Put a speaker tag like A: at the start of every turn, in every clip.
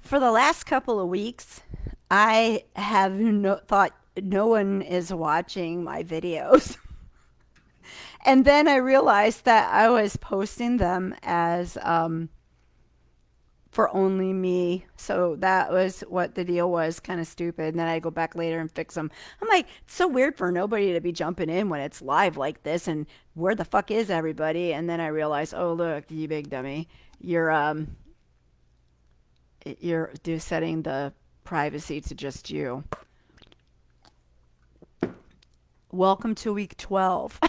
A: For the last couple of weeks, I have thought no one is watching my videos. And then I realized that I was posting them as for only me. So that was what the deal was, kind of stupid. And then I go back later and fix them. I'm like, it's so weird for nobody to be jumping in when it's live like this. And where the fuck is everybody? And then I realized, oh, look, you big dummy. You're, um, you're setting the privacy to just you. Welcome to week 12.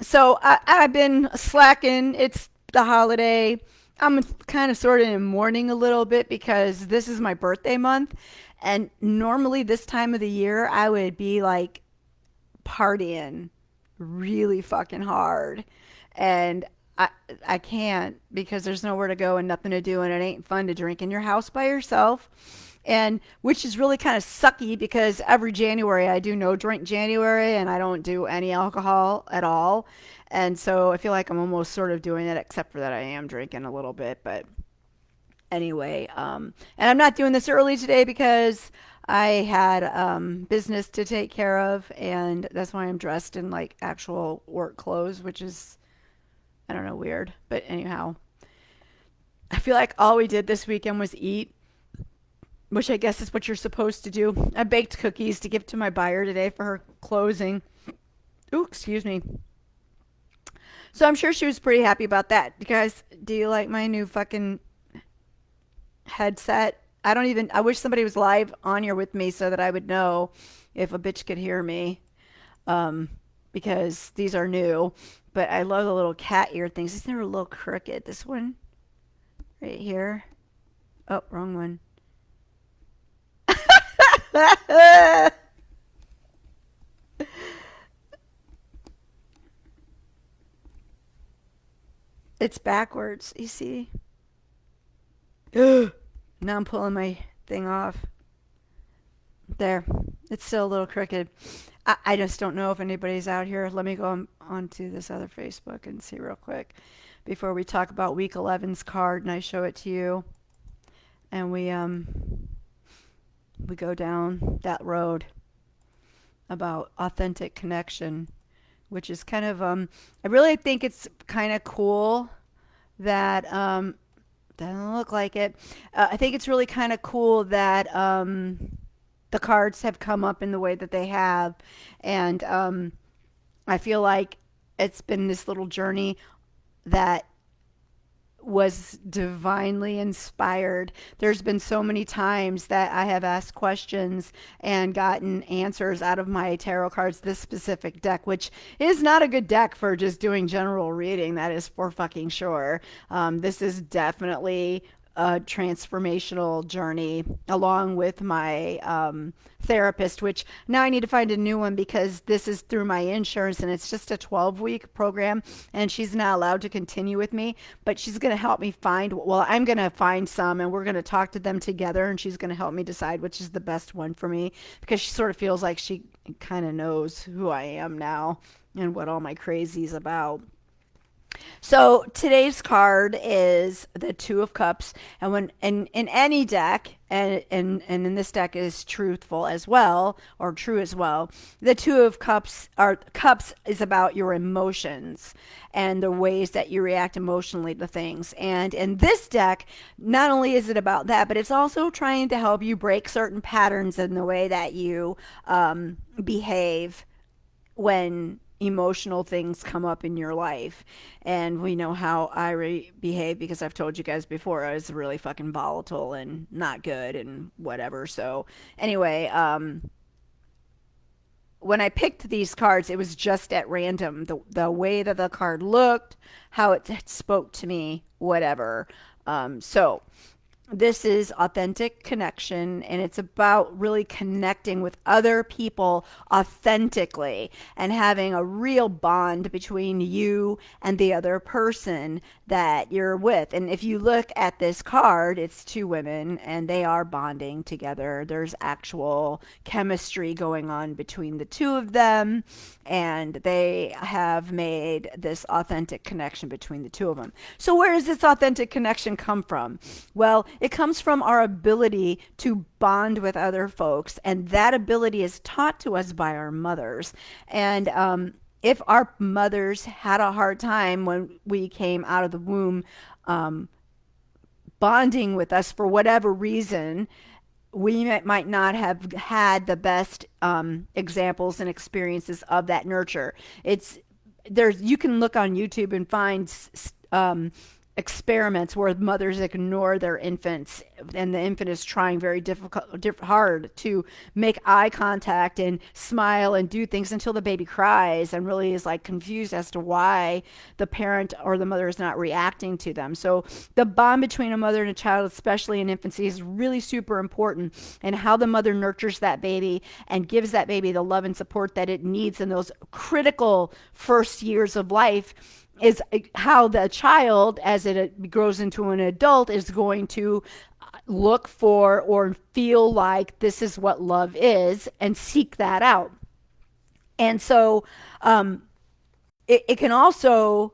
A: So I've been slacking. It's the holiday. I'm kind of sort of in mourning a little bit because this is my birthday month. And normally this time of the year, I would be like partying really fucking hard. And I, I can't because there's nowhere to go and nothing to do. And it ain't fun to drink in your house by yourself. And which is really kind of sucky because every January I do no drink January and I don't do any alcohol at all. And so I feel like I'm almost sort of doing it, except for that I am drinking a little bit. But anyway, and I'm not doing this early today because I had business to take care of, and that's why I'm dressed in like actual work clothes, which is, I don't know, weird. But anyhow, I feel like all we did this weekend was eat, which I guess is what you're supposed to do. I baked cookies to give to my buyer today for her closing. Ooh, excuse me. So I'm sure she was pretty happy about that. You guys, do you like my new fucking headset? I don't even, I wish somebody was live on here with me so that I would know if a bitch could hear me. Um, because these are new. But I love the little cat ear things. These are a little crooked. This one right here. Oh, wrong one. It's backwards, you see? Now I'm pulling my thing off. There. It's still a little crooked. I just don't know if anybody's out here. Let me go onto this other Facebook and see real quick before we talk about week 11's card and I show it to you and we go down that road about authentic connection, which is kind of I really think it's kind of cool that doesn't look like it. I think it's really kind of cool that the cards have come up in the way that they have, and I feel like it's been this little journey that was divinely inspired. There's been so many times that I have asked questions and gotten answers out of my tarot cards, this specific deck, which is not a good deck for just doing general reading. That is for fucking sure. This is definitely a transformational journey along with my therapist, which now I need to find a new one because this is through my insurance and it's just a 12-week program and she's not allowed to continue with me, but she's going to help me find, well, I'm going to find some and we're going to talk to them together and she's going to help me decide which is the best one for me because she sort of feels like she kind of knows who I am now and what all my crazy is about. So today's card is the Two of Cups, and when in any deck, and in this deck is truthful as well, or true as well. The Two of Cups is about your emotions and the ways that you react emotionally to things. And in this deck, not only is it about that, but it's also trying to help you break certain patterns in the way that you behave when emotional things come up in your life. And we know how behave because I've told you guys before I was really fucking volatile and not good and whatever. So anyway, when I picked these cards, it was just at random. The way that the card looked, how it spoke to me, whatever. So this is authentic connection, and it's about really connecting with other people authentically and having a real bond between you and the other person that you're with. And if you look at this card, it's two women and they are bonding together. There's actual chemistry going on between the two of them, and they have made this authentic connection between the two of them. So where does this authentic connection come from? Well, it comes from our ability to bond with other folks, and that ability is taught to us by our mothers. And if our mothers had a hard time when we came out of the womb um, bonding with us for whatever reason, we might not have had the best examples and experiences of that nurture. It's there's you can look on YouTube and find experiments where mothers ignore their infants, and the infant is trying very hard to make eye contact and smile and do things until the baby cries and really is like confused as to why the parent or the mother is not reacting to them. So the bond between a mother and a child, especially in infancy, is really super important, and how the mother nurtures that baby and gives that baby the love and support that it needs in those critical first years of life is how the child, as it grows into an adult, is going to look for or feel like this is what love is and seek that out. And so it can also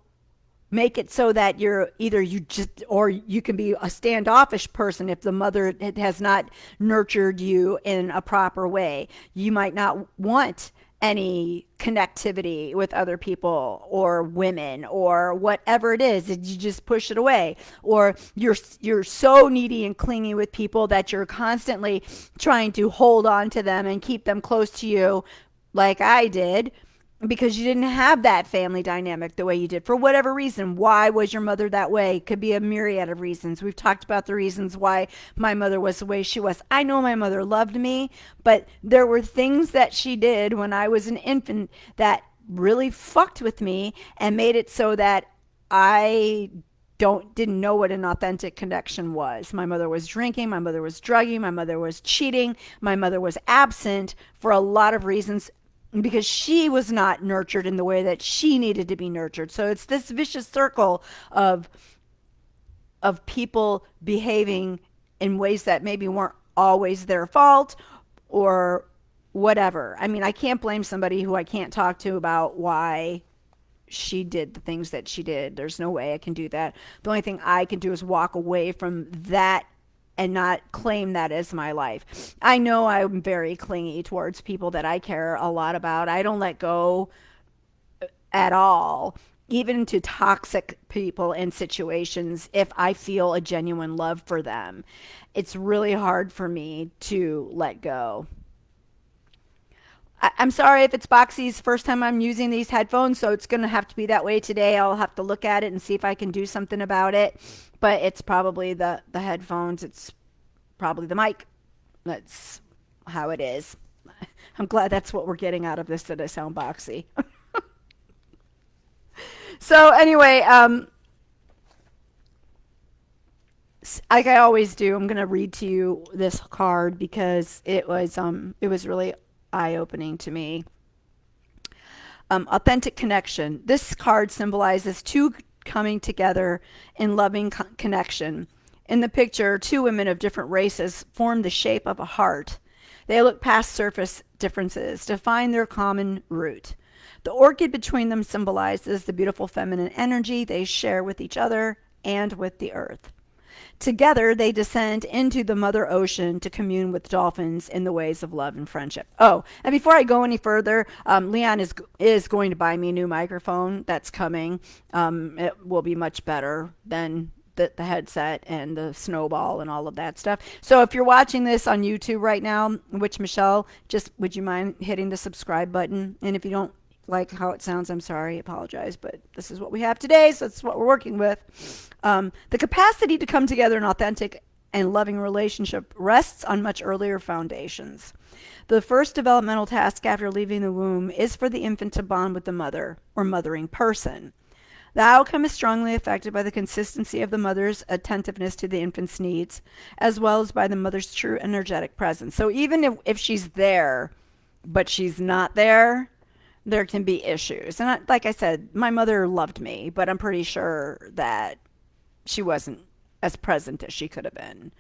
A: make it so that you're either you just or you can be a standoffish person if the mother has not nurtured you in a proper way. You might not want any connectivity with other people or women or whatever it is, you just push it away, or you're so needy and clingy with people that you're constantly trying to hold on to them and keep them close to you, like I did, because you didn't have that family dynamic the way you did for whatever reason. Why was your mother that way? Could be a myriad of reasons. We've talked about the reasons why my mother was the way she was. I know my mother loved me, but there were things that she did when I was an infant that really fucked with me and made it so that I didn't know what an authentic connection was. My mother was drinking, my mother was drugging, my mother was cheating, my mother was absent for a lot of reasons because she was not nurtured in the way that she needed to be nurtured. So it's this vicious circle of people behaving in ways that maybe weren't always their fault or whatever. I mean, I can't blame somebody who I can't talk to about why she did the things that she did. There's no way I can do that. The only thing I can do is walk away from that and not claim that as my life. I know I'm very clingy towards people that I care a lot about. I don't let go at all, even to toxic people and situations, if I feel a genuine love for them. It's really hard for me to let go. I'm sorry if it's Boxy's first time I'm using these headphones, so it's going to have to be that way today. I'll have to look at it and see if I can do something about it. But it's probably the headphones. It's probably the mic. That's how it is. I'm glad that's what we're getting out of this, that I sound boxy. So anyway, like I always do, I'm going to read to you this card because it was really eye-opening to me. Authentic connection. This card symbolizes two coming together in loving connection. In the picture, two women of different races form the shape of a heart. They look past surface differences to find their common root. The orchid between them symbolizes the beautiful feminine energy they share with each other and with the earth. Together, they descend into the Mother Ocean to commune with dolphins in the ways of love and friendship. Oh, and before I go any further, Leon is going to buy me a new microphone that's coming. It will be much better than the headset and the snowball and all of that stuff. So if you're watching this on YouTube right now, which Michelle, just would you mind hitting the subscribe button? And if you don't like how it sounds, I'm sorry, I apologize, but this is what we have today, so that's what we're working with. The capacity to come together in authentic and loving relationship rests on much earlier foundations. The first developmental task after leaving the womb is for the infant to bond with the mother or mothering person. The outcome is strongly affected by the consistency of the mother's attentiveness to the infant's needs, as well as by the mother's true energetic presence. So even if she's there, but she's not there, there can be issues. And like I said, my mother loved me, but I'm pretty sure that she wasn't as present as she could have been.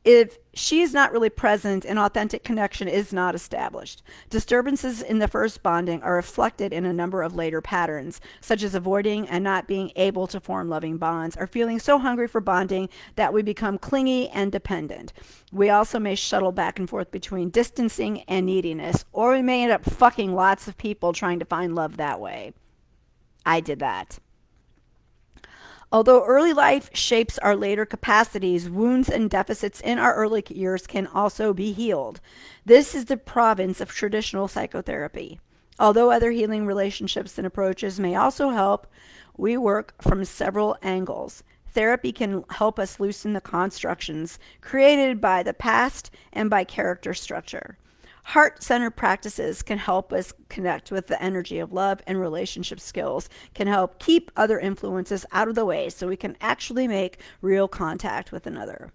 A: If she's not really present, an authentic connection is not established. Disturbances in the first bonding are reflected in a number of later patterns, such as avoiding and not being able to form loving bonds, or feeling so hungry for bonding that we become clingy and dependent. We also may shuttle back and forth between distancing and neediness, or we may end up fucking lots of people trying to find love that way. I did that. Although early life shapes our later capacities, wounds and deficits in our early years can also be healed. This is the province of traditional psychotherapy. Although other healing relationships and approaches may also help, we work from several angles. Therapy can help us loosen the constructions created by the past and by character structure. Heart centered practices can help us connect with the energy of love, and relationship skills can help keep other influences out of the way so we can actually make real contact with another.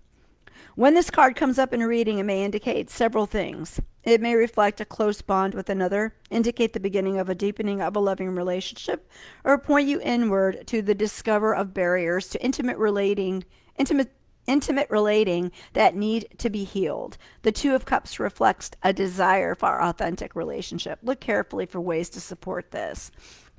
A: When this card comes up in a reading, it may indicate several things. It may reflect a close bond with another, indicate the beginning of a deepening of a loving relationship, or point you inward to the discover of barriers to intimate relating that need to be healed. The Two of Cups reflects a desire for authentic relationship. Look carefully for ways to support this.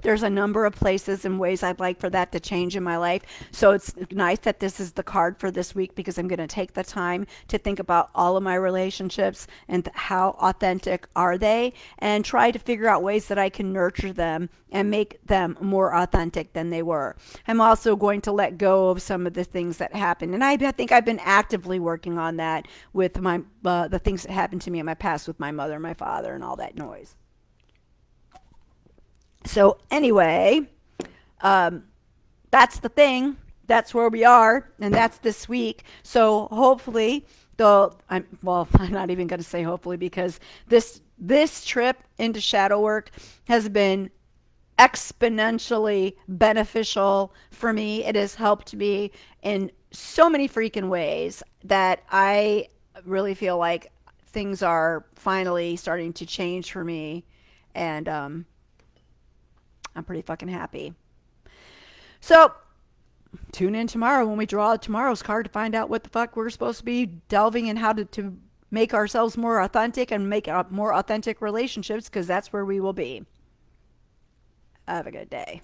A: There's a number of places and ways I'd like for that to change in my life. So it's nice that this is the card for this week, because I'm going to take the time to think about all of my relationships and how authentic are they, and try to figure out ways that I can nurture them and make them more authentic than they were. I'm also going to let go of some of the things that happened. And I think I've been actively working on that with my the things that happened to me in my past with my mother and my father and all that noise. So anyway, that's the thing. That's where we are, and that's this week. So hopefully, though, I'm not even going to say hopefully, because this trip into shadow work has been exponentially beneficial for me. It has helped me in so many freaking ways that I really feel like things are finally starting to change for me, and I'm pretty fucking happy. So tune in tomorrow when we draw tomorrow's card to find out what the fuck we're supposed to be delving in, how to make ourselves more authentic and make more authentic relationships, because that's where we will be. Have a good day.